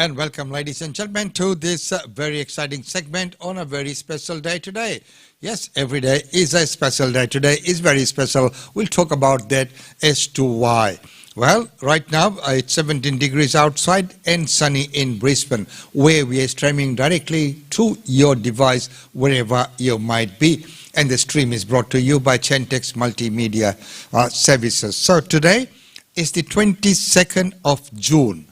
And welcome, ladies and gentlemen, to this very exciting segment on a very special day today. Yes, every day is a special day. Today is very special. We'll talk about that as to why. Well, right now it's 17 degrees outside and sunny in Brisbane, where we are streaming directly to your device wherever you might be. And the stream is brought to you by Chentex Multimedia Services. So today is the 22nd of June.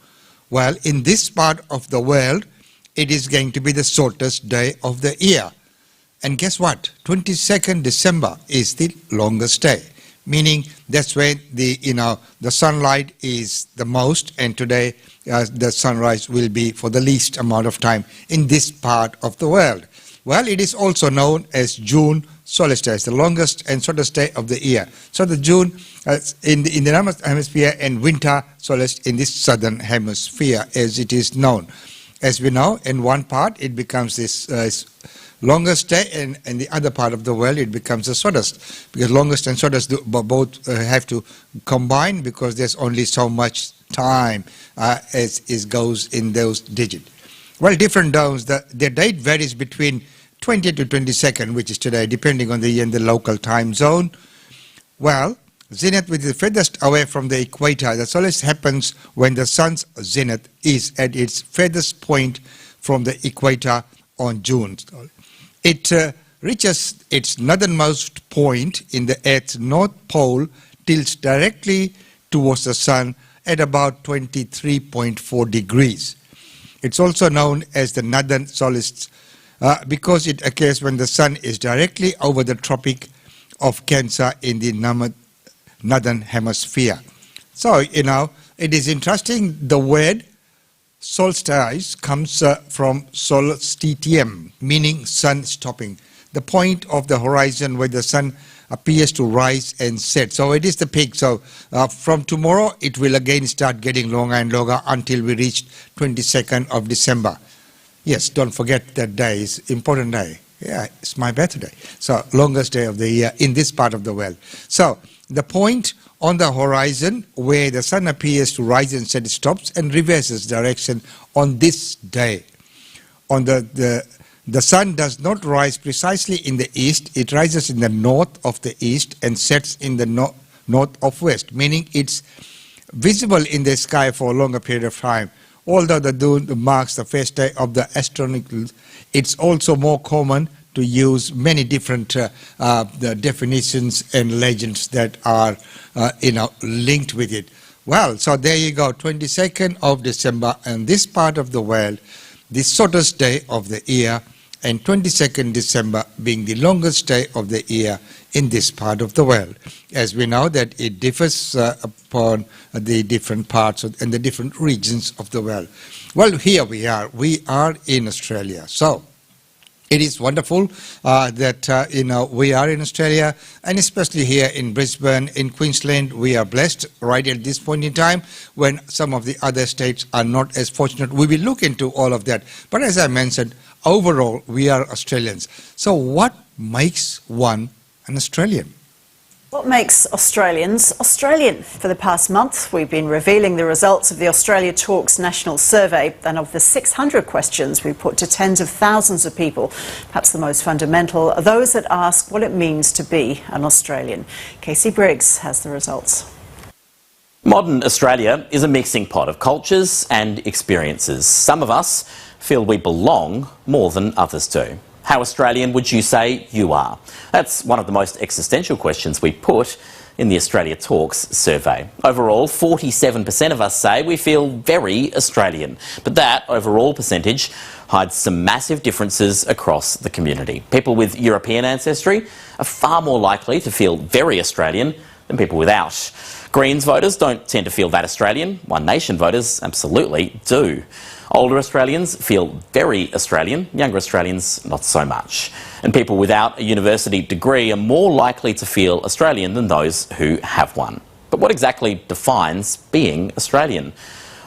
Well, in this part of the world, it is going to be the shortest day of the year. And guess what? 22nd December is the longest day, meaning that's when the sunlight is the most, and today the sunrise will be for the least amount of time in this part of the world. Well, it is also known as June solstice, the longest and shortest day of the year. So the June in the northern hemisphere and winter solstice in this southern hemisphere, as it is known. As we know, in one part it becomes this longest day, and in the other part of the world it becomes the shortest, because longest and shortest both have to combine, because there's only so much time as it goes in those digits. Well, different zones, the date varies between 20 to 22nd, which is today, depending on the year and the local time zone. Well, zenith, which is furthest away from the equator, the solstice happens when the sun's zenith is at its furthest point from the equator on June. It reaches its northernmost point in the Earth's north pole, tilts directly towards the sun at about 23.4 degrees. It's also known as the northern solstice because it occurs when the sun is directly over the Tropic of Cancer in the northern hemisphere. So, it is interesting. The word solstice comes from solstitium, meaning sun stopping, the point of the horizon where the sun appears to rise and set. So it is the peak. So from tomorrow it will again start getting longer and longer until we reach 22nd of December. Yes, don't forget that day is important day. Yeah, it's my birthday. So longest day of the year in this part of the world. So the point on the horizon where the sun appears to rise and set stops and reverses direction on this day. On the sun does not rise precisely in the east. It rises in the north of the east and sets in the north of west, meaning it's visible in the sky for a longer period of time. Although the dawn marks the first day of the astronomical, it's also more common to use many different the definitions and legends that are linked with it. Well, so there you go, 22nd of December, and this part of the world, the shortest day of the year, and 22nd December being the longest day of the year in this part of the world. As we know that it differs upon the different parts and the different regions of the world. Well, here we are in Australia. So it is wonderful that we are in Australia, and especially here in Brisbane, in Queensland, we are blessed right at this point in time when some of the other states are not as fortunate. We will look into all of that. But as I mentioned, overall, we are Australians. So what makes one an Australian? What makes Australians Australian? For the past month, we've been revealing the results of the Australia Talks National Survey, and of the 600 questions we put to tens of thousands of people, perhaps the most fundamental are those that ask what it means to be an Australian. Casey Briggs has the results. Modern Australia is a mixing pot of cultures and experiences. Some of us feel we belong more than others do. How Australian would you say you are? That's one of the most existential questions we put in the Australia Talks survey. Overall, 47% of us say we feel very Australian, but that overall percentage hides some massive differences across the community. People with European ancestry are far more likely to feel very Australian than people without. Greens voters don't tend to feel that Australian. One Nation voters absolutely do. Older Australians feel very Australian, younger Australians not so much. And people without a university degree are more likely to feel Australian than those who have one. But what exactly defines being Australian?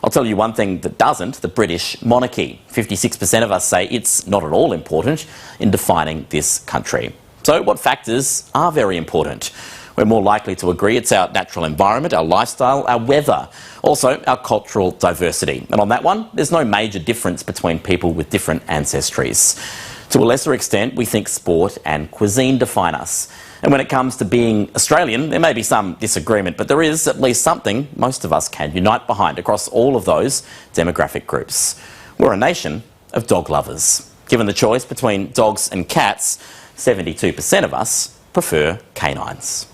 I'll tell you one thing that doesn't, the British monarchy. 56% of us say it's not at all important in defining this country. So what factors are very important? We're more likely to agree it's our natural environment, our lifestyle, our weather, also our cultural diversity. And on that one, there's no major difference between people with different ancestries. To a lesser extent, we think sport and cuisine define us. And when it comes to being Australian, there may be some disagreement, but there is at least something most of us can unite behind across all of those demographic groups. We're a nation of dog lovers. Given the choice between dogs and cats, 72% of us prefer canines.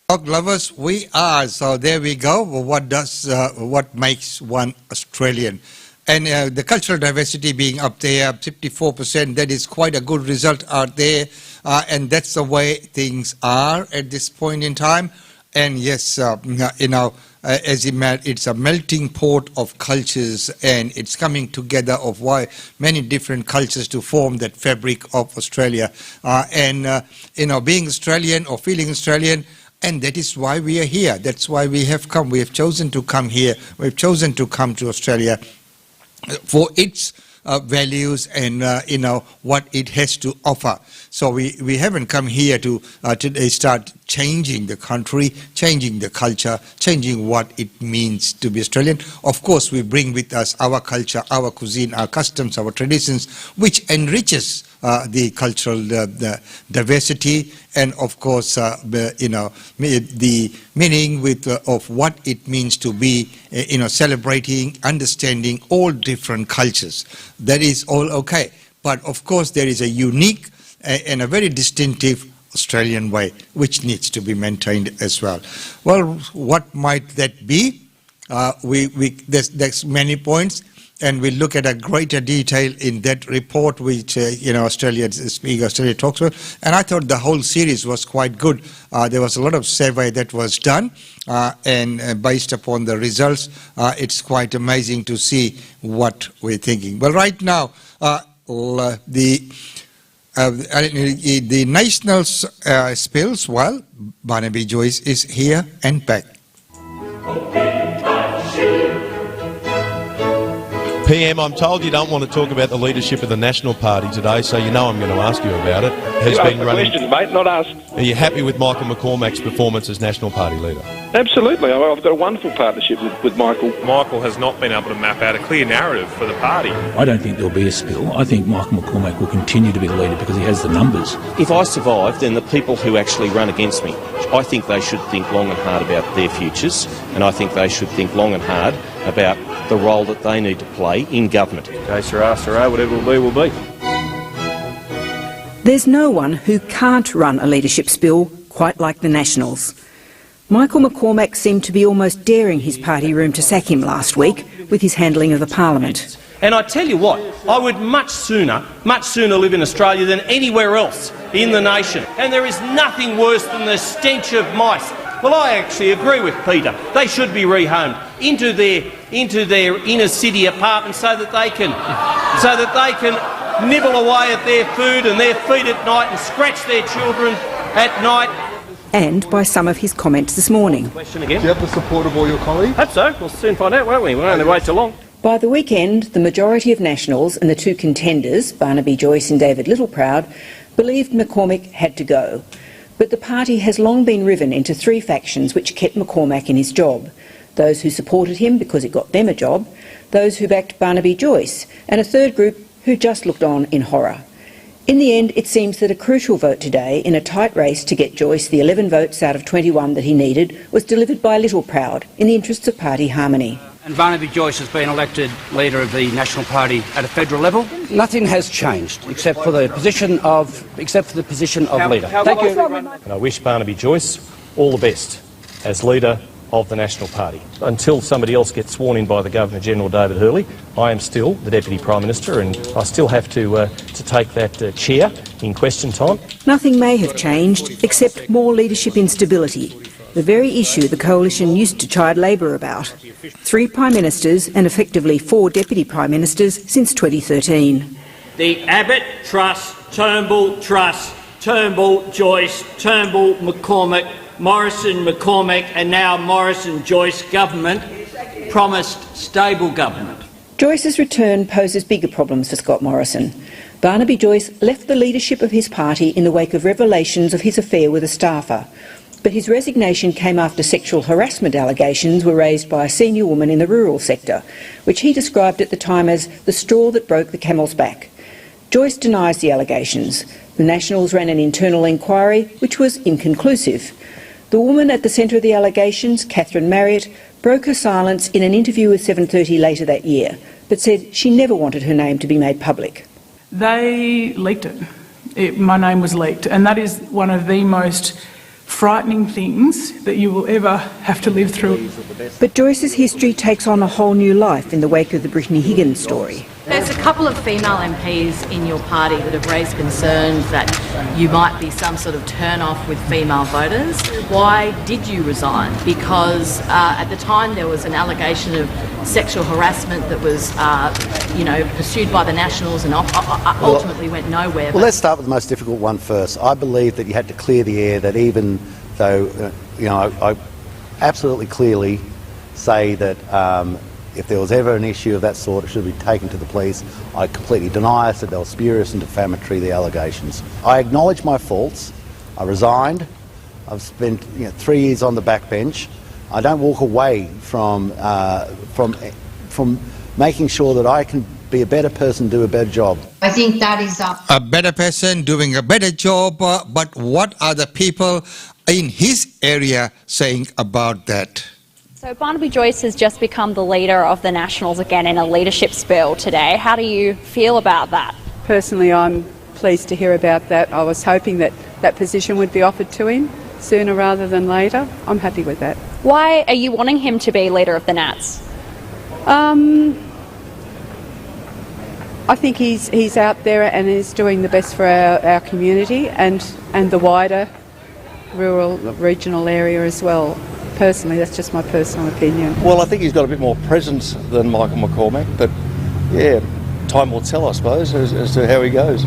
Dog lovers, we are. So there we go. What makes one Australian? And the cultural diversity being up there, 54%, that is quite a good result out there. And that's the way things are at this point in time. And yes, it's a melting pot of cultures, and it's coming together of many different cultures to form that fabric of Australia. Being Australian or feeling Australian, and that is why we are here. That's why we have come. We have chosen to come here. We've chosen to come to Australia for its values and what it has to offer. So we haven't come here to today start changing the country, changing the culture, changing what it means to be Australian. Of course, we bring with us our culture, our cuisine, our customs, our traditions, which enriches the cultural the diversity, and of course the meaning of what it means to be celebrating, understanding all different cultures. That is all okay, but of course there is a unique and a very distinctive Australian way which needs to be maintained as well. Well, what might that be? There's many points, and we'll look at a greater detail in that report which Australia talks about. And I thought the whole series was quite good. There was a lot of survey that was done, and based upon the results, it's quite amazing to see what we're thinking. Well, right now, the national spills, well, Barnaby Joyce is here and back. PM, I'm told you don't want to talk about the leadership of the National Party today, so you know I'm going to ask you about it. Has been running. Questions, mate, not asked. Are you happy with Michael McCormack's performance as National Party leader? Absolutely. I've got a wonderful partnership with Michael. Michael has not been able to map out a clear narrative for the party. I don't think there'll be a spill. I think Michael McCormack will continue to be the leader because he has the numbers. If I survive, then the people who actually run against me, I think they should think long and hard about their futures, and I think they should think long and hard about the role that they need to play in government. Okay, sirrah, whatever will be, will be. There's no one who can't run a leadership spill quite like the Nationals. Michael McCormack seemed to be almost daring his party room to sack him last week with his handling of the Parliament. And I tell you what, I would much sooner live in Australia than anywhere else in the nation. And there is nothing worse than the stench of mice. Well, I actually agree with Peter. They should be rehomed into their inner city apartments so that they can nibble away at their food and their feet at night and scratch their children at night. And by some of his comments this morning. Question again. Do you have the support of all your colleagues? Hope so. We'll soon find out, won't we? We won't only wait too long. By the weekend, the majority of Nationals and the two contenders, Barnaby Joyce and David Littleproud, believed McCormack had to go. But the party has long been riven into three factions which kept McCormack in his job. Those who supported him because it got them a job, those who backed Barnaby Joyce, and a third group who just looked on in horror. In the end, it seems that a crucial vote today in a tight race to get Joyce the 11 votes out of 21 that he needed was delivered by Littleproud in the interests of party harmony. And Barnaby Joyce has been elected leader of the National Party at a federal level. Nothing has changed except for the position of leader. Thank you. And I wish Barnaby Joyce all the best as leader of the National Party. Until somebody else gets sworn in by the Governor-General, David Hurley, I am still the Deputy Prime Minister, and I still have to take that chair in question time. Nothing may have changed except more leadership instability, the very issue the Coalition used to chide Labor about. 3 Prime Ministers and effectively 4 Deputy Prime Ministers since 2013. The Abbott Truss, Turnbull Truss, Turnbull Joyce, Turnbull McCormack, Morrison McCormack and now Morrison Joyce government promised stable government. Joyce's return poses bigger problems for Scott Morrison. Barnaby Joyce left the leadership of his party in the wake of revelations of his affair with a staffer. But his resignation came after sexual harassment allegations were raised by a senior woman in the rural sector, which he described at the time as the straw that broke the camel's back. Joyce denies the allegations. The Nationals ran an internal inquiry, which was inconclusive. The woman at the centre of the allegations, Catherine Marriott, broke her silence in an interview with 7:30 later that year, but said she never wanted her name to be made public. They leaked it. My name was leaked, and that is one of the most frightening things that you will ever have to live through. But Joyce's history takes on a whole new life in the wake of the Brittany Higgins story. There's a couple of female MPs in your party that have raised concerns that you might be some sort of turn-off with female voters. Why did you resign? Because at the time there was an allegation of sexual harassment that was, pursued by the Nationals and ultimately went nowhere. Well, let's start with the most difficult one first. I believe that you had to clear the air, that even though, I absolutely clearly say that if there was ever an issue of that sort, it should be taken to the police. I completely deny. I said they were spurious and defamatory, the allegations. I acknowledge my faults. I resigned. I've spent 3 years on the backbench. I don't walk away from making sure that I can be a better person, do a better job. I think that is a better person doing a better job, but what are the people in his area saying about that? So Barnaby Joyce has just become the leader of the Nationals again in a leadership spill today. How do you feel about that? Personally, I'm pleased to hear about that. I was hoping that that position would be offered to him sooner rather than later. I'm happy with that. Why are you wanting him to be leader of the Nats? I think he's out there and is doing the best for our community and the wider rural regional area as well. Personally, that's just my personal opinion. Well, I think he's got a bit more presence than Michael McCormack, but yeah, time will tell, I suppose, as to how he goes.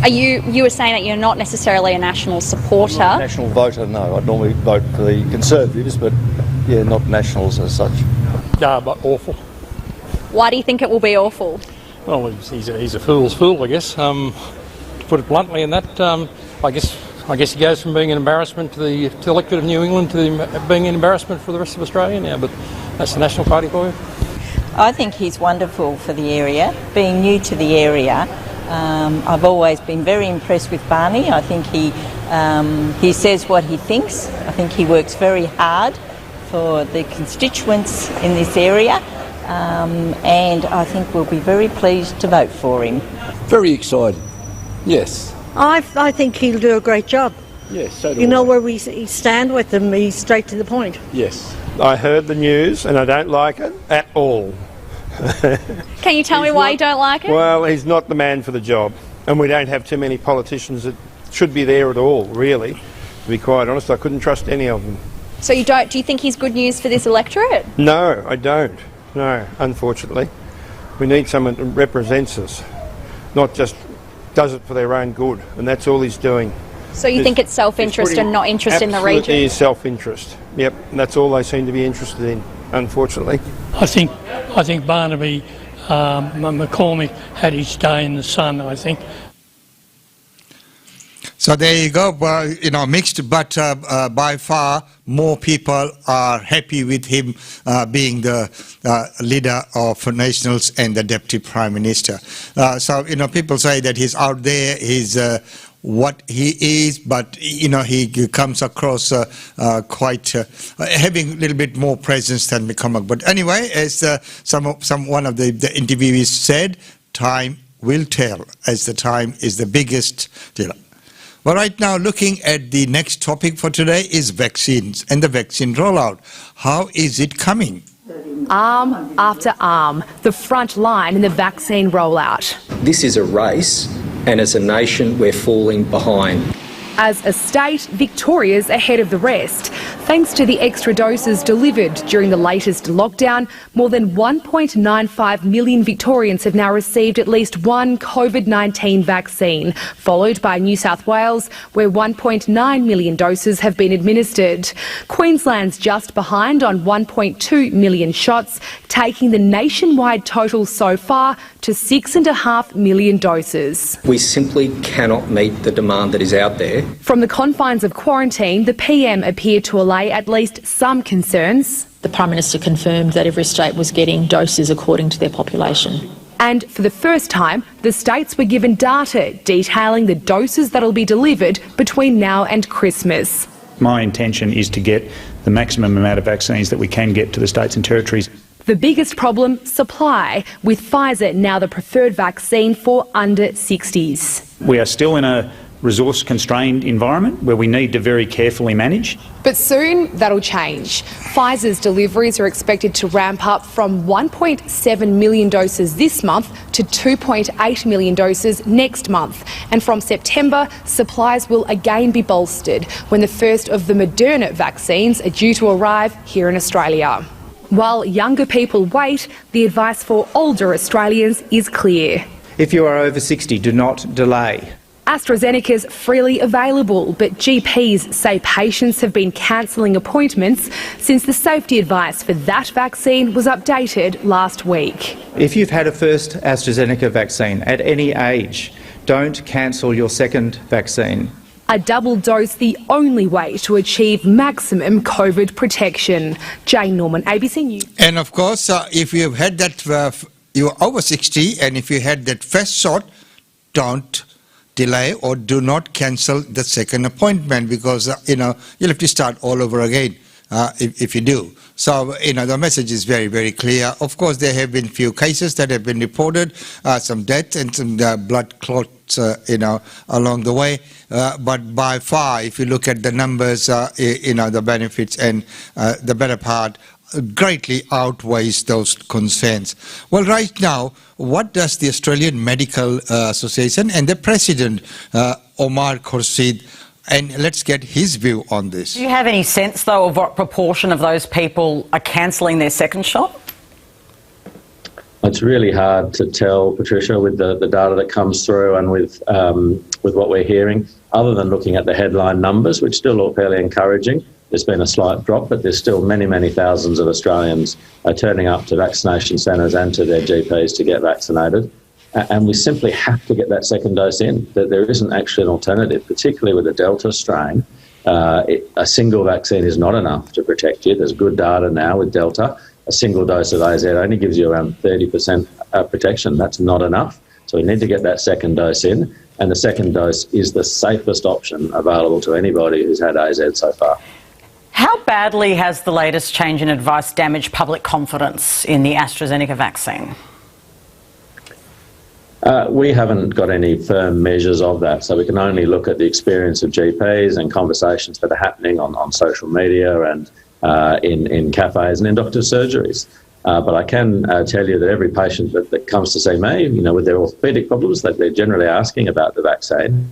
You were saying that you're not necessarily a National supporter. Not a National voter, no. I'd normally vote for the Conservatives, but yeah, not Nationals as such. Yeah, but awful. Why do you think it will be awful? Well, he's a fool's fool, I guess. To put it bluntly, and that I guess he goes from being an embarrassment to the electorate of New England to being an embarrassment for the rest of Australia now. But that's the National Party for you. I think he's wonderful for the area. Being new to the area, I've always been very impressed with Barney. I think he says what he thinks. I think he works very hard for the constituents in this area. And I think we'll be very pleased to vote for him. Very excited, yes. I think he'll do a great job. Yes, so do You know where we stand with him, he's straight to the point. Yes. I heard the news and I don't like it at all. Can you tell me why you don't like it? Well, he's not the man for the job. And we don't have too many politicians that should be there at all, really. To be quite honest, I couldn't trust any of them. So do you think he's good news for this electorate? No, I don't. No, unfortunately. We need someone that represents us, not just does it for their own good, and that's all he's doing. So you think it's self-interest and not interest in the region? Absolutely is self-interest. Yep, and that's all they seem to be interested in, unfortunately. I think Barnaby McCormack had his day in the sun, I think. So there you go, mixed, but by far more people are happy with him being the leader of Nationals and the Deputy Prime Minister. So people say that he's out there, he's what he is, but he comes across quite having a little bit more presence than McCormack. But anyway, as one of the interviewees said, time will tell, as the time is the biggest deal. Well, right now, looking at the next topic for today is vaccines and the vaccine rollout. How is it coming? Arm after arm, the front line in the vaccine rollout. This is a race, and as a nation, we're falling behind. As a state, Victoria's ahead of the rest. Thanks to the extra doses delivered during the latest lockdown, more than 1.95 million Victorians have now received at least one COVID-19 vaccine, followed by New South Wales, where 1.9 million doses have been administered. Queensland's just behind on 1.2 million shots, taking the nationwide total so far to 6.5 million doses. We simply cannot meet the demand that is out there. From the confines of quarantine, the PM appeared to allay at least some concerns. The Prime Minister confirmed that every state was getting doses according to their population. And for the first time, the states were given data detailing the doses that'll be delivered between now and Christmas. My intention is to get the maximum amount of vaccines that we can get to the states and territories. The biggest problem, supply, with Pfizer now the preferred vaccine for under 60s. We are still in a resource-constrained environment where we need to very carefully manage. But soon that'll change. Pfizer's deliveries are expected to ramp up from 1.7 million doses this month to 2.8 million doses next month. And from September, supplies will again be bolstered when the first of the Moderna vaccines are due to arrive here in Australia. While younger people wait, the advice for older Australians is clear. If you are over 60, do not delay. AstraZeneca's freely available, but GPs say patients have been cancelling appointments since the safety advice for that vaccine was updated last week. If you've had a first AstraZeneca vaccine at any age, don't cancel your second vaccine. A double dose the only way to achieve maximum COVID protection. Jane Norman, ABC News. And of course, if you've had that, you're over 60, and if you had that first shot, don't delay or do not cancel the second appointment, because you'll have to start all over again if you do. So the message is very, very clear. Of course, there have been few cases that have been reported, some deaths and some blood clots along the way, but by far, if you look at the numbers, the benefits and the better part greatly outweighs those concerns. Well, right now, what does the Australian Medical Association and the President, Omar Khurshid, and let's get his view on this. Do you have any sense, though, of what proportion of those people are cancelling their second shot? It's really hard to tell, Patricia, with the data that comes through and with what we're hearing, other than looking at the headline numbers, which still look fairly encouraging. There's been a slight drop, but there's still many, many thousands of Australians turning up to vaccination centres and to their GPs to get vaccinated. And we simply have to get that second dose in. There isn't actually an alternative, particularly with the Delta strain. A single vaccine is not enough to protect you. There's good data now with Delta. A single dose of AZ only gives you around 30% protection. That's not enough. So we need to get that second dose in. And the second dose is the safest option available to anybody who's had AZ so far. How badly has the latest change in advice damaged public confidence in the AstraZeneca vaccine? We haven't got any firm measures of that, so we can only look at the experience of GPs and conversations that are happening on social media and in cafes and in doctors' surgeries. But I can tell you that every patient that comes to see me, with their orthopaedic problems, that they're generally asking about the vaccine.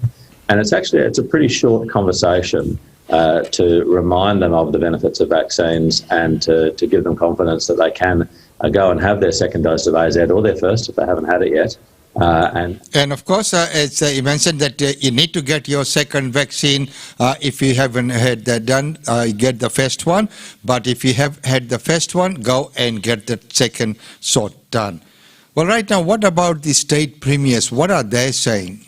And it's a pretty short conversation to remind them of the benefits of vaccines and to give them confidence that they can go and have their second dose of AZ or their first if they haven't had it yet. And of course, as you mentioned that you need to get your second vaccine if you haven't had that done, get the first one. But if you have had the first one, go and get the second shot done. Well, right now, what about the state premiers? What are they saying?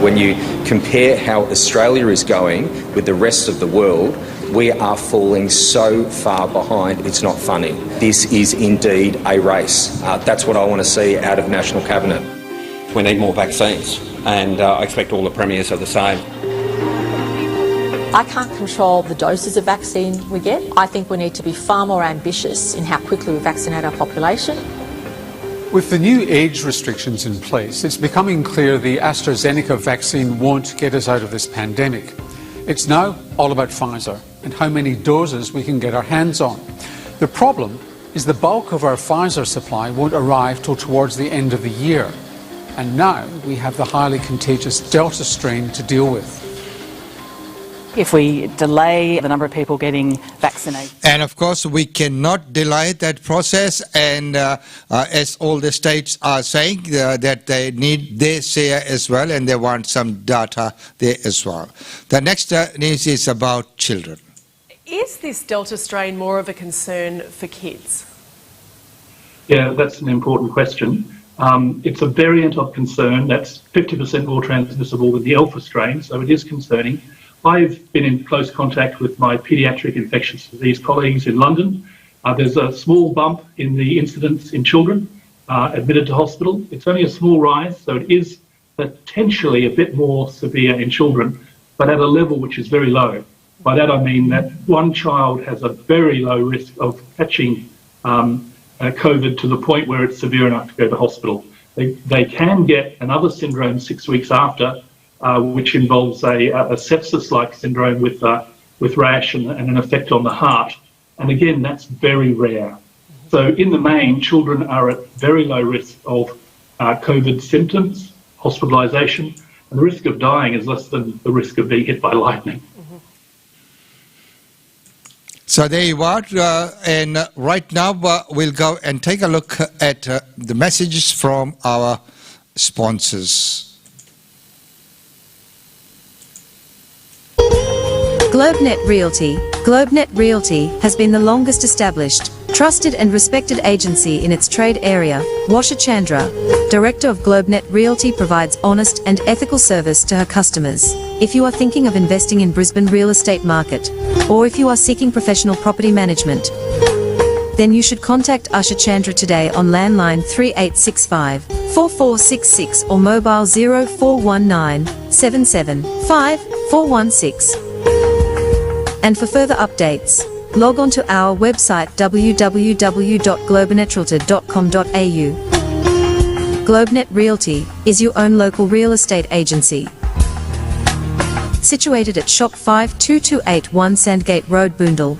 When you compare how Australia is going with the rest of the world, we are falling so far behind, it's not funny. This is indeed a race. That's what I want to see out of National Cabinet. We need more vaccines, and I expect all the premiers are the same. I can't control the doses of vaccine we get. I think we need to be far more ambitious in how quickly we vaccinate our population. With the new age restrictions in place, it's becoming clear the AstraZeneca vaccine won't get us out of this pandemic. It's now all about Pfizer and how many doses we can get our hands on. The problem is the bulk of our Pfizer supply won't arrive till towards the end of the year. And now we have the highly contagious Delta strain to deal with. if we delay the number of people getting vaccinated. And of course, we cannot delay that process. And as all the states are saying, that they need their share as well, and they want some data there as well. The next news is about children. Is this Delta strain more of a concern for kids? Yeah, that's an important question. It's a variant of concern that's 50% more transmissible than the Alpha strain, so it is concerning. I've been in close contact with my paediatric infectious disease colleagues in London. There's a small bump in the incidence in children admitted to hospital. It's only a small rise, so it is potentially a bit more severe in children, but at a level which is very low. By that I mean that one child has a very low risk of catching COVID to the point where it's severe enough to go to hospital. They can get another syndrome 6 weeks after, which involves a sepsis-like syndrome with rash and an effect on the heart. And again, that's very rare. So in the main, children are at very low risk of COVID symptoms, hospitalisation, and the risk of dying is less than the risk of being hit by lightning. So there you are, and right now we'll go and take a look at the messages from our sponsors. GlobeNet Realty. GlobeNet Realty has been the longest established, trusted and respected agency in its trade area. Washa Chandra, Director of GlobeNet Realty, provides honest and ethical service to her customers. If you are thinking of investing in Brisbane real estate market, or if you are seeking professional property management, then you should contact Usha Chandra today on landline 3865 4466 or mobile 0419 775 416. And for further updates, log on to our website www.globenetralty.com.au. GlobeNet Realty is your own local real estate agency. Situated at Shop 52281 Sandgate Road, Boondall.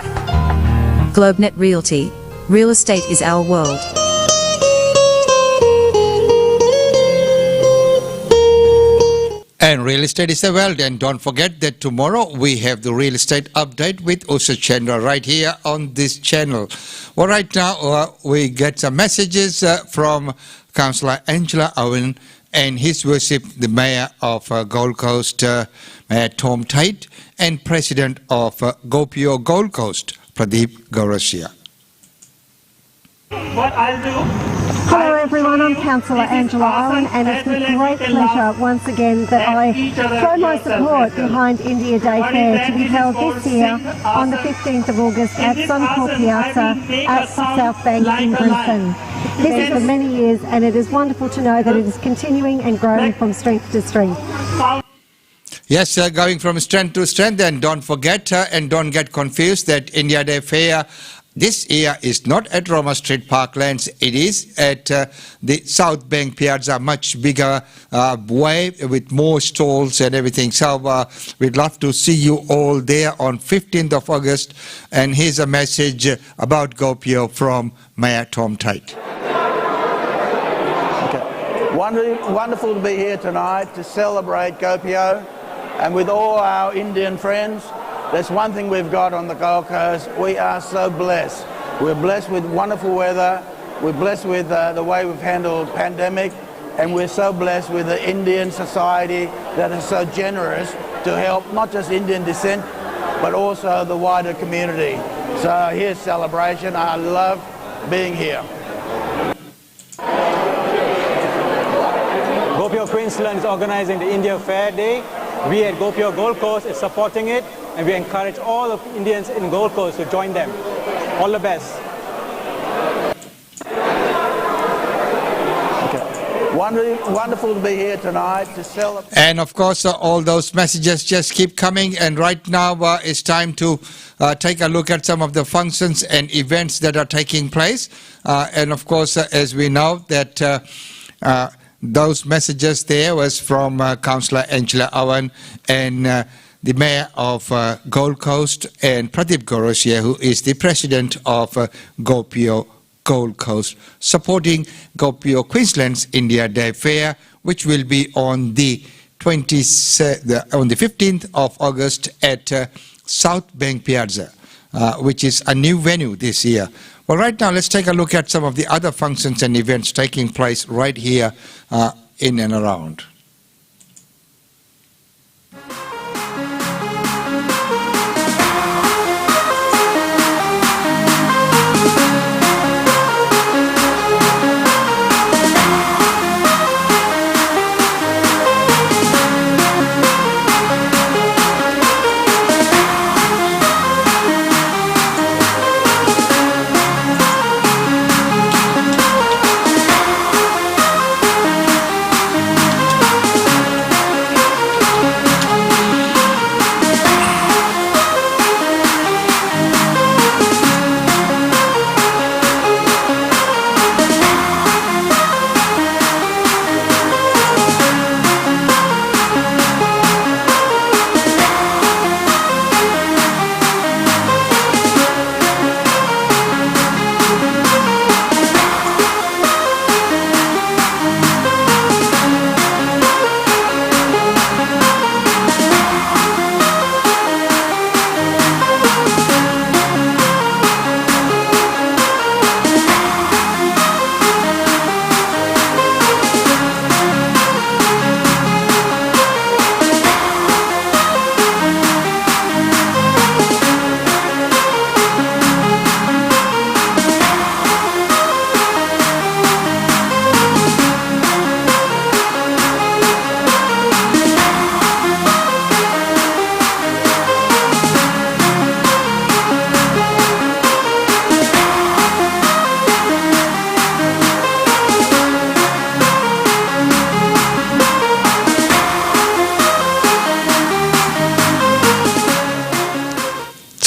GlobeNet Realty. Real estate is our world. And real estate is a world. And don't forget that tomorrow we have the real estate update with Usha Chandra right here on this channel. Well, right now we get some messages from Councillor Angela Owen and His Worship the Mayor of Gold Coast, Mayor Tom Tate, and President of Gopio Gold Coast, Pradeep Gaurasia. What I'll do. Hello everyone, I'm Councillor Angela Owen, and it's with great pleasure once again that I throw my support behind India Day Fair to be held this year on the 15th of August at Suncorp Piazza at South Bank in Brisbane. This is for many years, and it is wonderful to know that it is continuing and growing from strength to strength. Yes, going from strength to strength, and don't forget and don't get confused that India Day Fair this year is not at Roma Street Parklands, it is at the South Bank Piazza, much bigger way with more stalls and everything. So we'd love to see you all there on 15th of August. And here's a message about Gopio from Mayor Tom Tate. Okay. Wonderful to be here tonight to celebrate Gopio, and with all our Indian friends. There's one thing we've got on the Gold Coast. We are so blessed. We're blessed with wonderful weather. We're blessed with the way we've handled pandemic. And we're so blessed with the Indian society that is so generous to help not just Indian descent, but also the wider community. So here's celebration. I love being here. Gopio Queensland is organising the India Fair Day. We at Gopio Gold Coast is supporting it, and we encourage all of Indians in Gold Coast to join them. All the best. Okay. Wonderful to be here tonight to celebrate. And of course, all those messages just keep coming. And right now it's time to take a look at some of the functions and events that are taking place. And of course, as we know that those messages there was from Councillor Angela Owen and the Mayor of Gold Coast, and Pradeep Gaurasia, who is the President of Gopio Gold Coast, supporting Gopio Queensland's India Day Fair, which will be on the on the 15th of August at South Bank Piazza, which is a new venue this year. Well, right now, let's take a look at some of the other functions and events taking place right here in and around.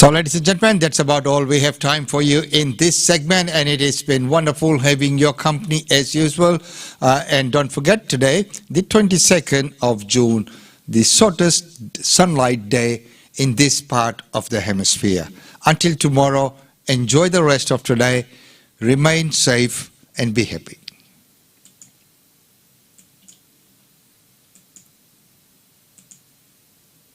So, ladies and gentlemen, that's about all we have time for you in this segment, and it has been wonderful having your company as usual. And don't forget, today, the 22nd of June, the shortest sunlight day in this part of the hemisphere. Until tomorrow, enjoy the rest of today, remain safe and be happy.